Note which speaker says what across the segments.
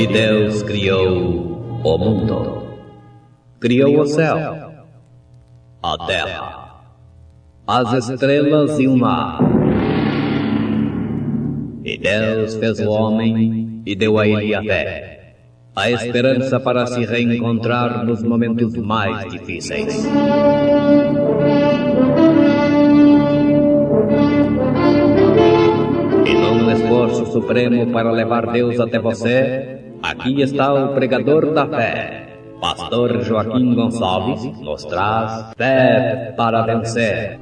Speaker 1: E Deus criou o mundo. Criou o céu, a terra, as estrelas e o mar. E Deus fez o homem e deu a ele a fé, a esperança para se reencontrar nos momentos mais difíceis. E num esforço supremo para levar Deus até você, aqui está o pregador da fé, Pastor Joaquim Gonçalves, nos traz fé para vencer.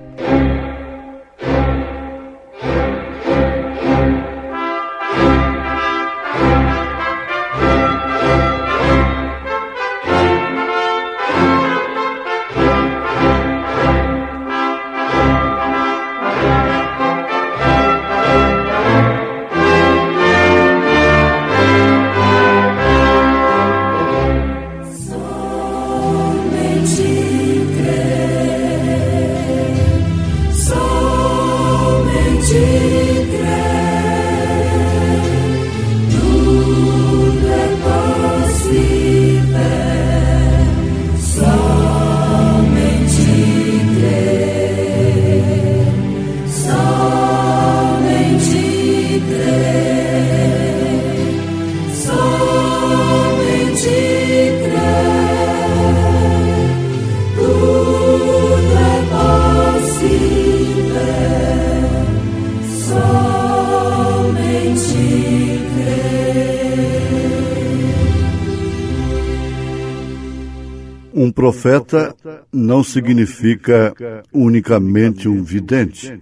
Speaker 2: Um profeta não significa unicamente um vidente,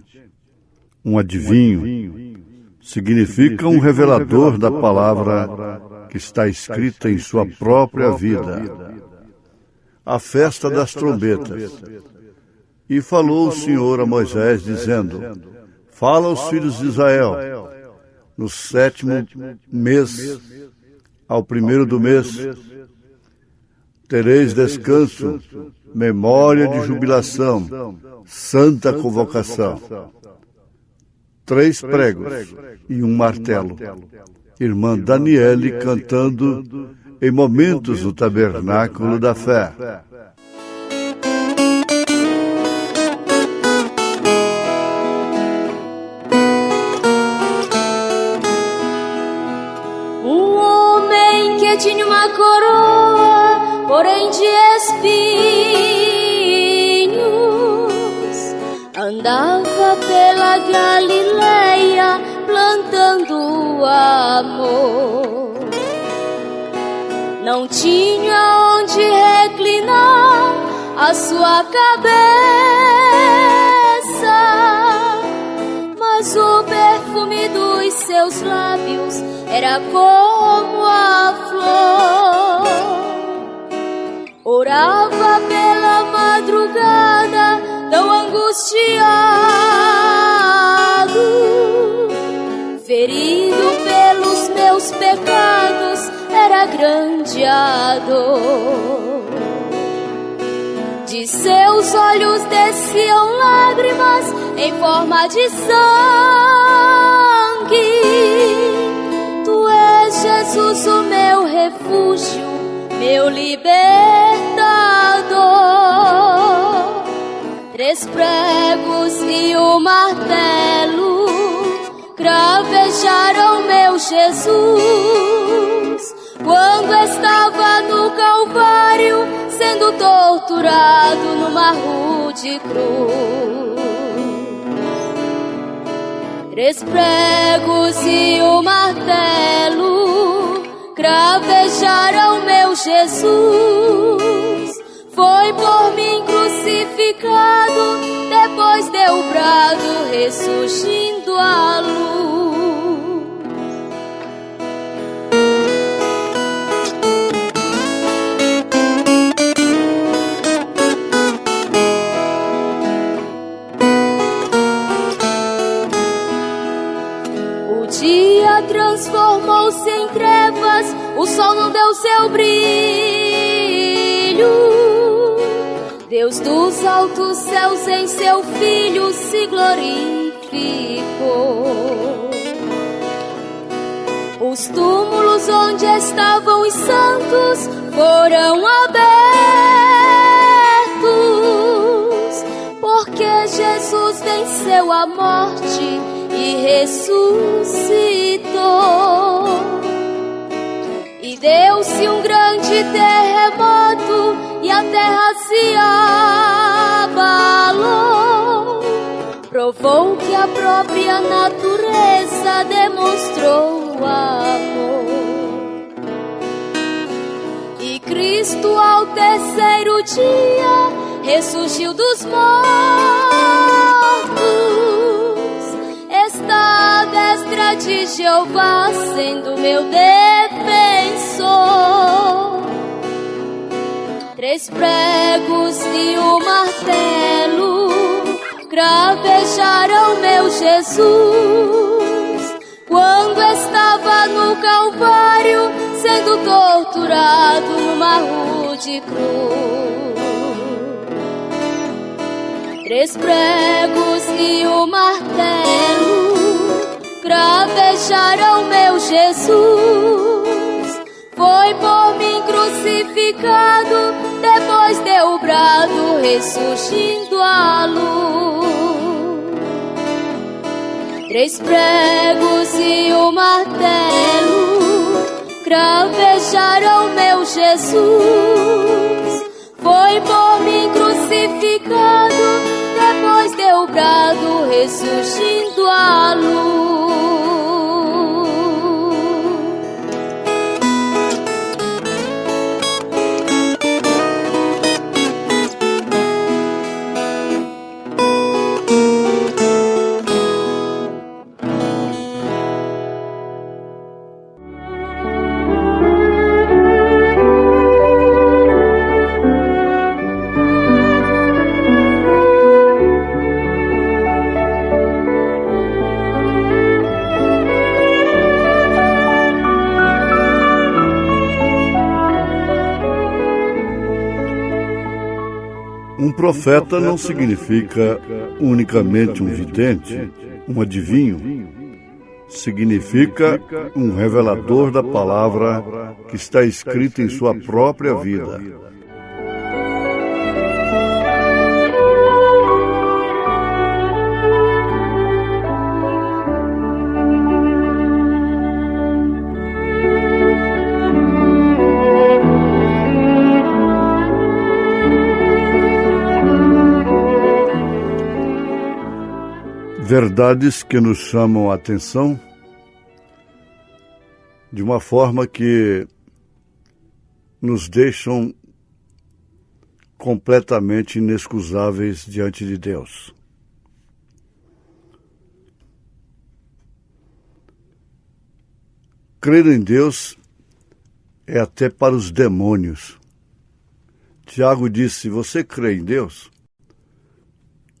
Speaker 2: um adivinho. Significa um revelador da palavra que está escrita em sua própria vida. A festa das trombetas. E falou o Senhor a Moisés, dizendo: fala aos filhos de Israel, no 7º mês, ao 1º do mês, tereis descanso, memória de jubilação, santa convocação. 3 pregos e um martelo. Irmã Daniele cantando em momentos do Tabernáculo da Fé.
Speaker 3: Um homem que tinha uma coroa, porém de espinhos, andava pela Galileia plantando amor. Não tinha onde reclinar a sua cabeça, mas o perfume dos seus lábios era como a flor. Orava pela madrugada, tão angustiado, ferido pelos meus pecados, era grande a dor. De seus olhos desciam lágrimas em forma de sangue. Tu és, Jesus, o meu refúgio, meu libertador. 3 pregos e um martelo cravejaram meu Jesus quando estava no Calvário, sendo torturado numa rude cruz. 3 pregos e um martelo cravejaram meu Jesus. Foi por mim crucificado, depois deu brado, ressurgindo à luz. O dia transformou-se em trevas, o sol não deu seu brilho. Deus dos altos céus em seu Filho se glorificou. Os túmulos onde estavam os santos foram abertos, porque Jesus venceu a morte e ressuscitou. E deu-se um grande terremoto e a terra se abalou. Provou que a própria natureza demonstrou amor. E Cristo ao terceiro dia ressurgiu dos mortos. Está à destra de Jeová, sendo meu defensor. 3 pregos e um martelo cravejaram meu Jesus quando estava no Calvário, sendo torturado numa rude cruz. 3 pregos e um martelo cravejaram meu Jesus. Foi por mim crucificado, depois deu o brado, ressurgindo à luz. 3 pregos e um martelo cravejaram meu Jesus. Foi por mim crucificado, depois deu o brado, ressurgindo à luz.
Speaker 2: Um profeta não significa unicamente um vidente, um adivinho. Significa um revelador da palavra que está escrita em sua própria vida. Verdades que nos chamam a atenção de uma forma que nos deixam completamente inexcusáveis diante de Deus. Crer em Deus é até para os demônios. Tiago disse: você crê em Deus?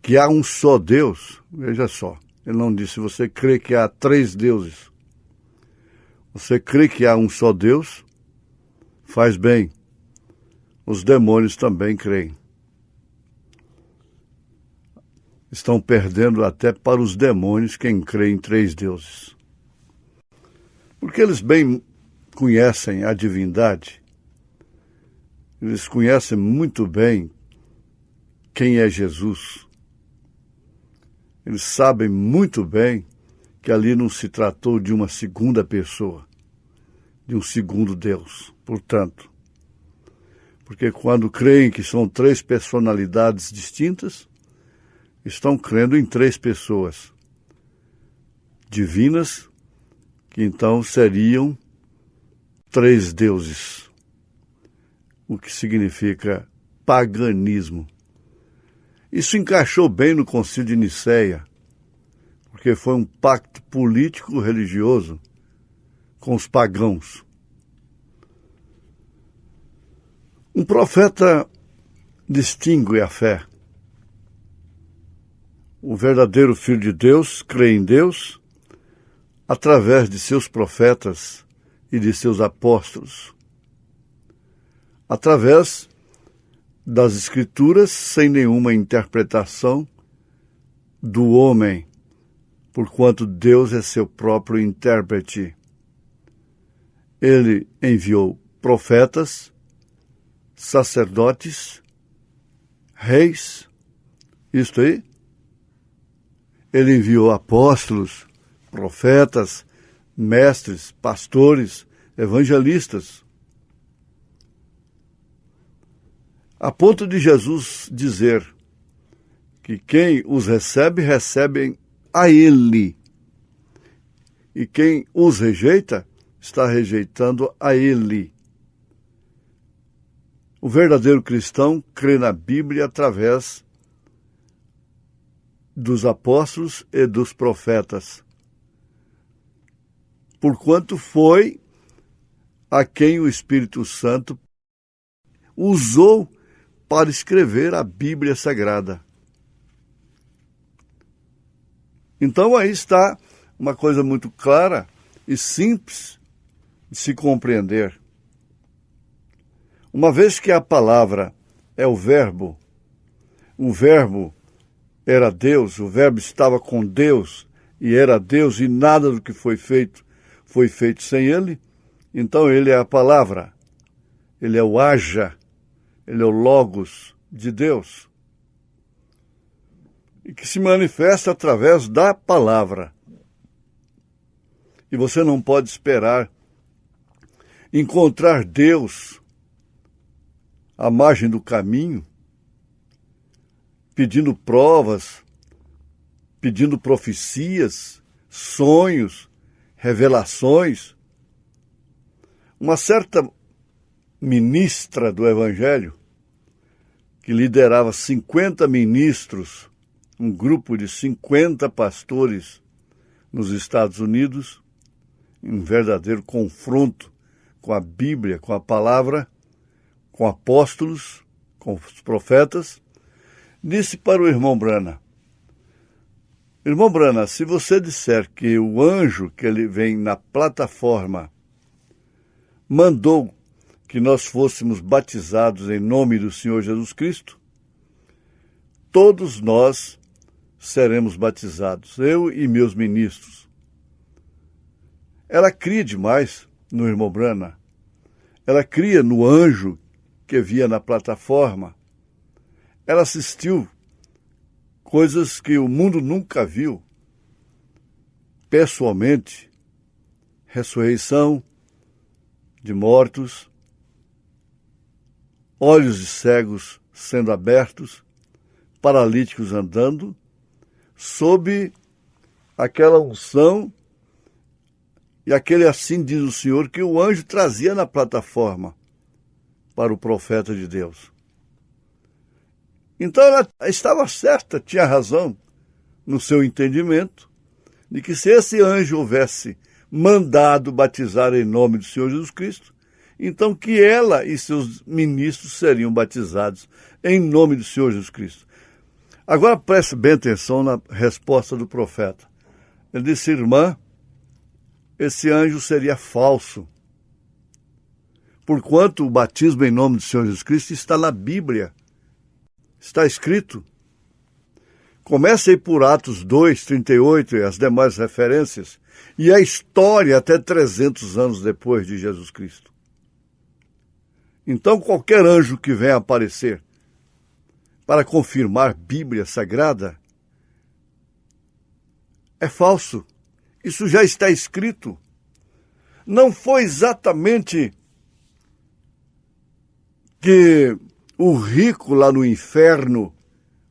Speaker 2: Que há um só Deus? Veja só, ele não disse você crê que há 3 deuses. Você crê que há um só Deus? Faz bem. Os demônios também creem. Estão perdendo até para os demônios quem crê em 3 deuses. Porque eles bem conhecem a divindade. Eles conhecem muito bem quem é Jesus. Eles sabem muito bem que ali não se tratou de uma segunda pessoa, de um segundo Deus. Portanto, porque quando creem que são 3 personalidades distintas, estão crendo em 3 pessoas divinas, que então seriam 3 deuses, o que significa paganismo. Isso encaixou bem no Concílio de Nicéia, porque foi um pacto político-religioso com os pagãos. Um profeta distingue a fé. O verdadeiro Filho de Deus crê em Deus através de seus profetas e de seus apóstolos, através das Escrituras, sem nenhuma interpretação do homem, porquanto Deus é seu próprio intérprete. Ele enviou profetas, sacerdotes, reis, isto aí. Ele enviou apóstolos, profetas, mestres, pastores, evangelistas. A ponto de Jesus dizer que quem os recebe, recebem a Ele. E quem os rejeita, está rejeitando a Ele. O verdadeiro cristão crê na Bíblia através dos apóstolos e dos profetas, porquanto foi a quem o Espírito Santo usou para escrever a Bíblia Sagrada. Então aí está uma coisa muito clara e simples de se compreender. Uma vez que a palavra é o verbo era Deus, o verbo estava com Deus e era Deus, e nada do que foi feito sem ele, então ele é a palavra, ele é o haja, ele é o logos de Deus, e que se manifesta através da palavra. E você não pode esperar encontrar Deus à margem do caminho, pedindo provas, pedindo profecias, sonhos, revelações. Uma certa ministra do Evangelho, que liderava 50 ministros, um grupo de 50 pastores nos Estados Unidos, em um verdadeiro confronto com a Bíblia, com a palavra, com apóstolos, com os profetas, disse para o irmão Branham: irmão Branham, se você disser que o anjo que ele vem na plataforma mandou que nós fôssemos batizados em nome do Senhor Jesus Cristo, todos nós seremos batizados, eu e meus ministros. Ela cria demais no irmão Branham. Ela cria no anjo que via na plataforma. Ela assistiu coisas que o mundo nunca viu, pessoalmente: ressurreição de mortos, olhos de cegos sendo abertos, paralíticos andando, sob aquela unção e aquele assim diz o Senhor que o anjo trazia na plataforma para o profeta de Deus. Então ela estava certa, tinha razão no seu entendimento, de que se esse anjo houvesse mandado batizar em nome do Senhor Jesus Cristo, então que ela e seus ministros seriam batizados em nome do Senhor Jesus Cristo. Agora preste bem atenção na resposta do profeta. Ele disse: irmã, esse anjo seria falso, porquanto o batismo em nome do Senhor Jesus Cristo está na Bíblia. Está escrito. Comece aí por Atos 2, 38 e as demais referências, e a história até 300 anos depois de Jesus Cristo. Então qualquer anjo que venha aparecer para confirmar Bíblia Sagrada é falso. Isso já está escrito. Não foi exatamente que o rico lá no inferno,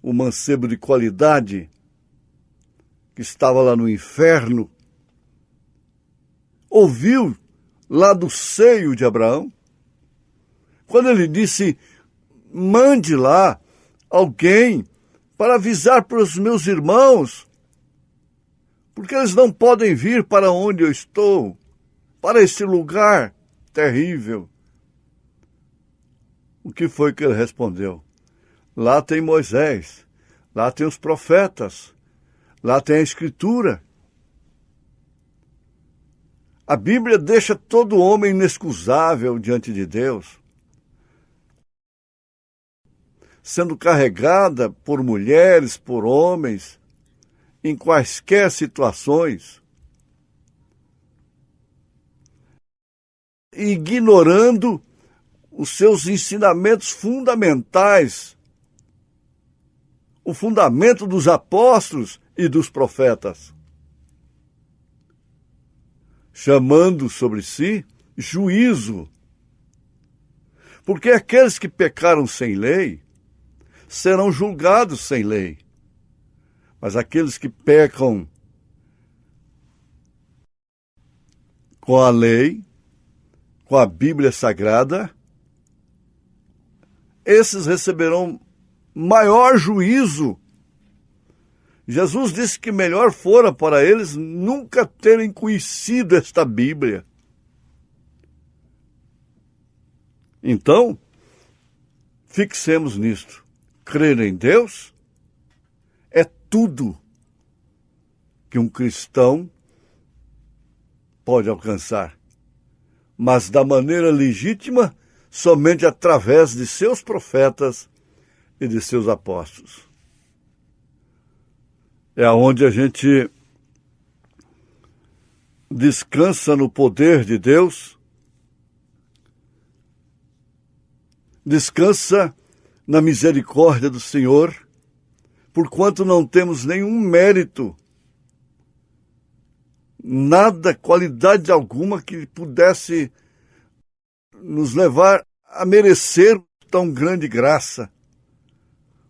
Speaker 2: o mancebo de qualidade, que estava lá no inferno, ouviu lá do seio de Abraão, quando ele disse: mande lá alguém para avisar para os meus irmãos, porque eles não podem vir para onde eu estou, para este lugar terrível. O que foi que ele respondeu? Lá tem Moisés, lá tem os profetas, lá tem a Escritura. A Bíblia deixa todo homem inexcusável diante de Deus, sendo carregada por mulheres, por homens, em quaisquer situações. ignorando os seus ensinamentos fundamentais, o fundamento dos apóstolos e dos profetas, chamando sobre si juízo. Porque aqueles que pecaram sem lei serão julgados sem lei. Mas aqueles que pecam com a lei, com a Bíblia Sagrada, esses receberão maior juízo. Jesus disse que melhor fora para eles nunca terem conhecido esta Bíblia. Então, fixemos nisto. Crer em Deus é tudo que um cristão pode alcançar, mas da maneira legítima, somente através de seus profetas e de seus apóstolos. É onde a gente descansa no poder de Deus, descansa na misericórdia do Senhor, porquanto não temos nenhum mérito, nada, qualidade alguma que pudesse nos levar a merecer tão grande graça.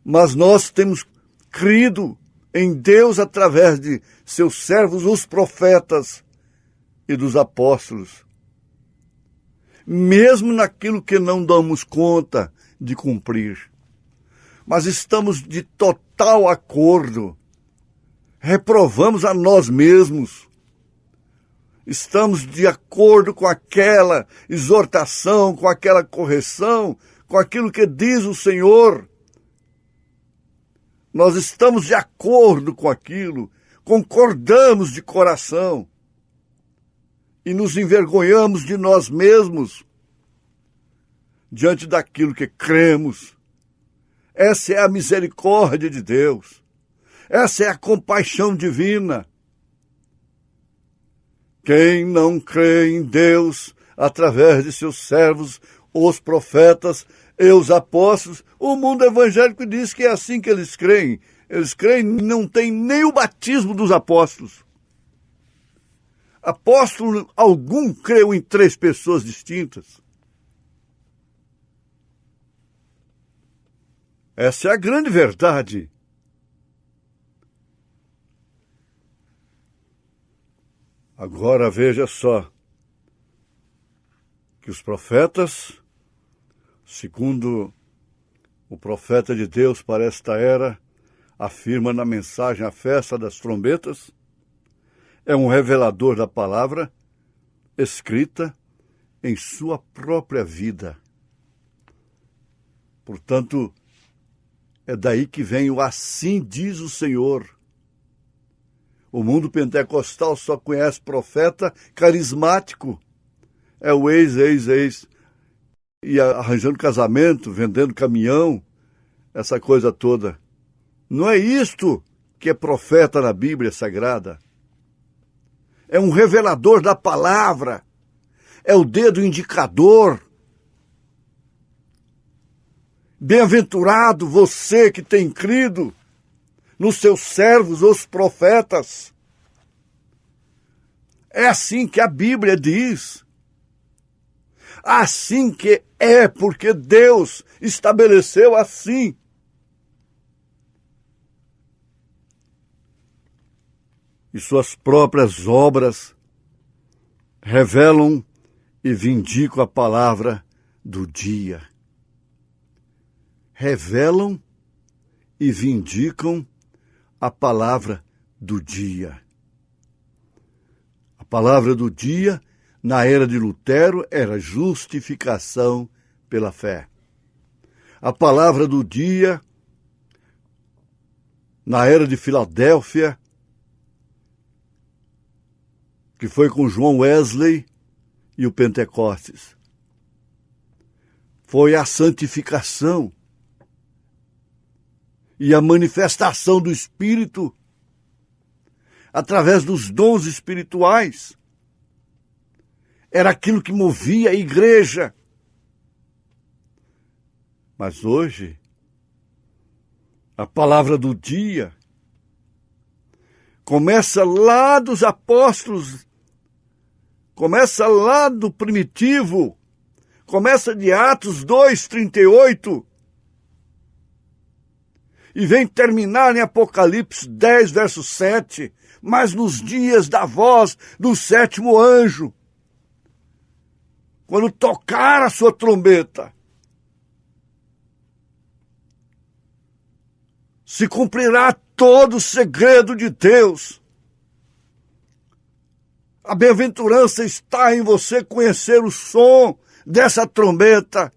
Speaker 2: Mas nós temos crido em Deus através de seus servos, os profetas e dos apóstolos. Mesmo naquilo que não damos conta de cumprir. Mas estamos de total acordo. Reprovamos a nós mesmos. Estamos de acordo com aquela exortação, com aquela correção, com aquilo que diz o Senhor. Nós estamos de acordo com aquilo, concordamos de coração e nos envergonhamos de nós mesmos diante daquilo que cremos. Essa é a misericórdia de Deus. Essa é a compaixão divina. Quem não crê em Deus através de seus servos, os profetas e os apóstolos, o mundo evangélico diz que é assim que eles creem. Eles creem, não tem nem o batismo dos apóstolos. Apóstolo algum creu em 3 pessoas distintas. Essa é a grande verdade. Agora veja só, que os profetas, segundo o profeta de Deus para esta era, afirma na mensagem A Festa das Trombetas, é um revelador da palavra escrita em sua própria vida. Portanto, é daí que vem o assim diz o Senhor. O mundo pentecostal só conhece profeta carismático. É o ex. E arranjando casamento, vendendo caminhão, essa coisa toda. Não é isto que é profeta na Bíblia Sagrada. É um revelador da palavra. É o dedo indicador. Bem-aventurado você que tem crido nos seus servos, os profetas. É assim que a Bíblia diz. Assim que é, porque Deus estabeleceu assim. E suas próprias obras revelam e vindicam a palavra do dia. Revelam e vindicam a palavra do dia. A palavra do dia, na era de Lutero, era justificação pela fé. A palavra do dia, na era de Filadélfia, que foi com João Wesley e o Pentecostes, foi a santificação e a manifestação do Espírito através dos dons espirituais. era aquilo que movia a igreja. Mas hoje, a palavra do dia começa lá dos apóstolos, começa lá do primitivo, começa de Atos 2:38 e vem terminar em Apocalipse 10, verso 7, mas nos dias da voz do sétimo anjo, quando tocar a sua trombeta, se cumprirá todo o segredo de Deus. A bem-aventurança está em você conhecer o som dessa trombeta.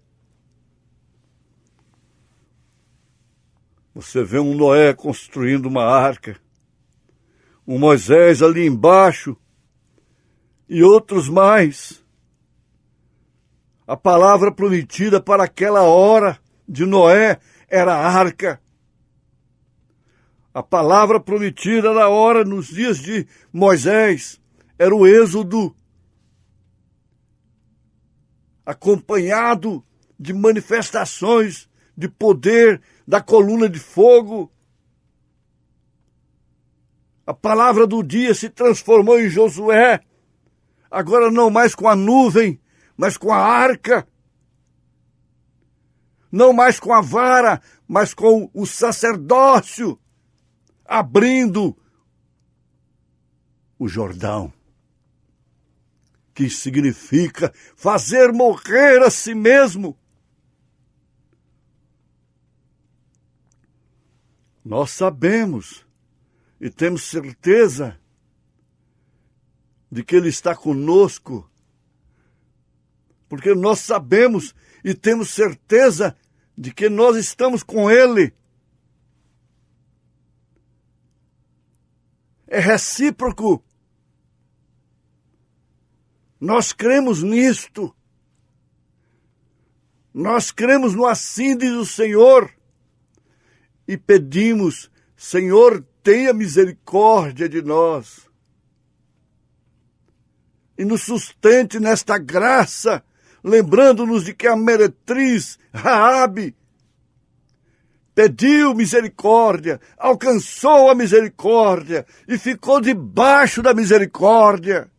Speaker 2: Você vê um Noé construindo uma arca, um Moisés ali embaixo e outros mais. A palavra prometida para aquela hora de Noé era a arca. A palavra prometida na hora, nos dias de Moisés, era o êxodo, acompanhado de manifestações de poder da coluna de fogo. A palavra do dia se transformou em Josué, agora não mais com a nuvem, mas com a arca. Não mais com a vara, mas com o sacerdócio, abrindo o Jordão, que significa fazer morrer a si mesmo. Nós sabemos e temos certeza de que Ele está conosco, porque nós sabemos e temos certeza de que nós estamos com Ele. É recíproco. Nós cremos nisto. Nós cremos no assim diz o Senhor. E pedimos, Senhor, tenha misericórdia de nós. E nos sustente nesta graça, lembrando-nos de que a meretriz Raabe pediu misericórdia, alcançou a misericórdia e ficou debaixo da misericórdia.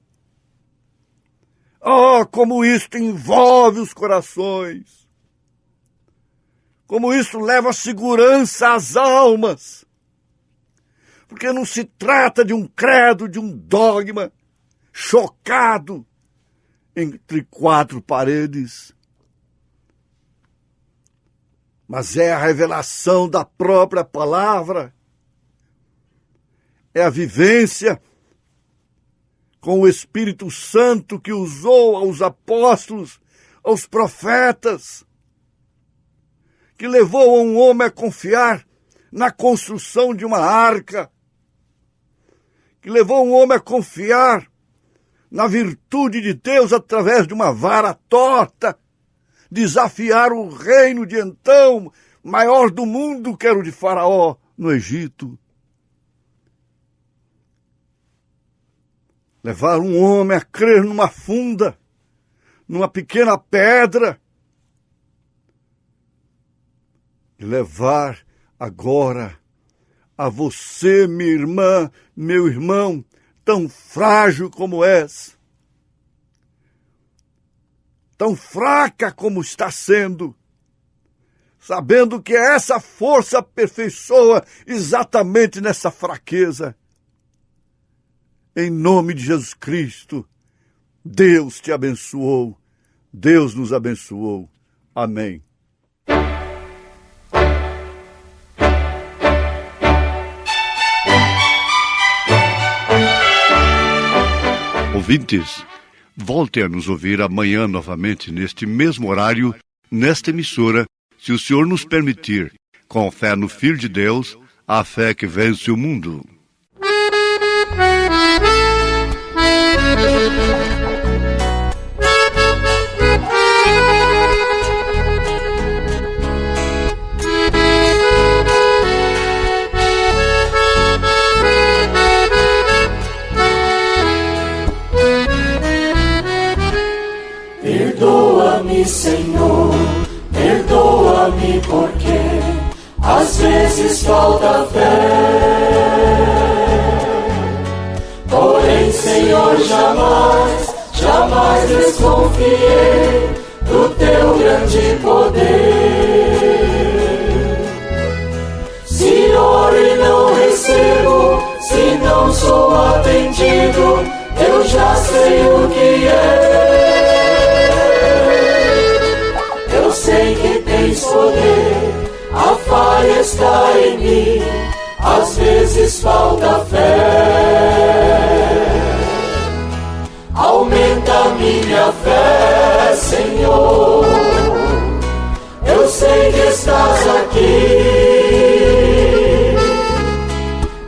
Speaker 2: Oh, como isto envolve os corações! Como isso leva segurança às almas! Porque não se trata de um credo, de um dogma chocado entre quatro paredes, mas é a revelação da própria palavra, é a vivência com o Espírito Santo que usou aos apóstolos, aos profetas, que levou um homem a confiar na construção de uma arca, que levou um homem a confiar na virtude de Deus através de uma vara torta, desafiar o reino de então, maior do mundo, que era o de Faraó, no Egito. Levar um homem a crer numa funda, numa pequena pedra, e levar agora a você, minha irmã, meu irmão, tão frágil como és, tão fraca como está sendo, sabendo que essa força aperfeiçoa exatamente nessa fraqueza. Em nome de Jesus Cristo, Deus te abençoou, Deus nos abençoou. Amém.
Speaker 4: Ouvintes, volte a nos ouvir amanhã novamente, neste mesmo horário, nesta emissora, se o Senhor nos permitir, com fé no Filho de Deus, a fé que vence o mundo.
Speaker 5: vezes falta fé. Porém, Senhor, jamais, jamais desconfiei do teu grande poder. Se oro e não recebo, se não sou atendido, eu já sei o que é. Eu sei que tens poder, a falha está em mim, às vezes falta fé. Aumenta minha fé, Senhor. Eu sei que estás aqui.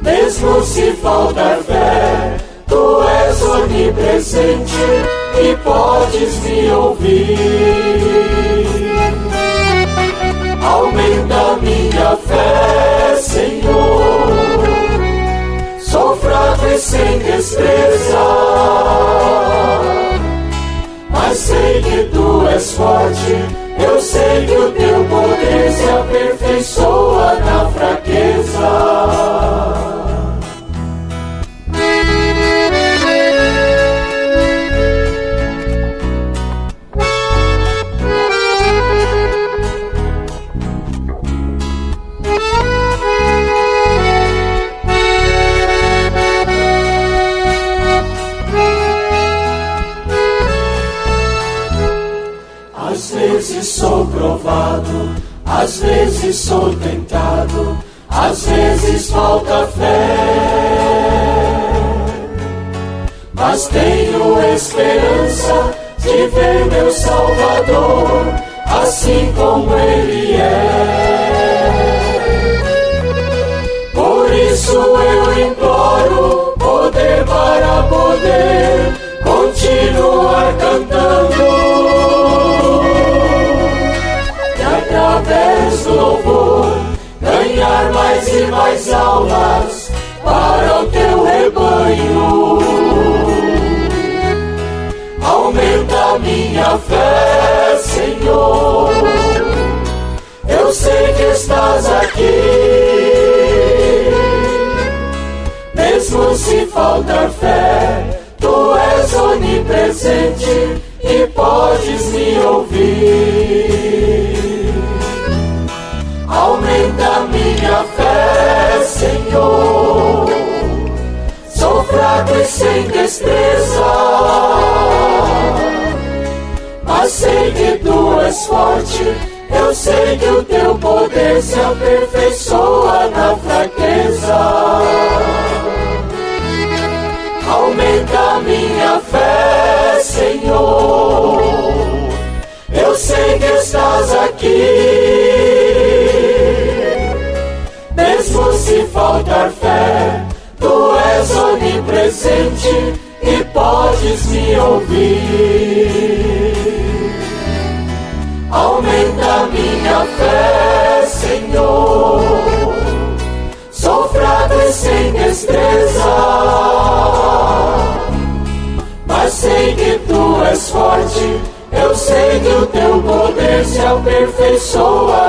Speaker 5: Mesmo se faltar fé, tu és onipresente e podes me ouvir. Aumenta minha fé, Senhor. Sou fraco e sem destreza, mas sei que tu és forte. Eu sei que o teu poder se aperfeiçoa na fraqueza. Às vezes sou provado, às vezes sou tentado, às vezes falta fé. Mas tenho esperança de ver meu Salvador, assim como Ele é. Por isso eu imploro poder para poder continuar cantando. Através do louvor, ganhar mais e mais almas para o teu rebanho. Aumenta minha fé, Senhor. Eu sei que estás aqui. Mesmo se faltar fé, tu és onipresente e podes me ouvir. Aumenta minha fé, Senhor. Sou fraco e sem destreza, mas sei que tu és forte. Eu sei que o teu poder se aperfeiçoa na fraqueza. Aumenta minha fé, Senhor. Eu sei que estás aqui. Mesmo se faltar fé, tu és onipresente e podes me ouvir. Aumenta minha fé, Senhor. Sou fraco e sem destreza, mas sei que tu és forte. Eu sei que o teu poder se aperfeiçoa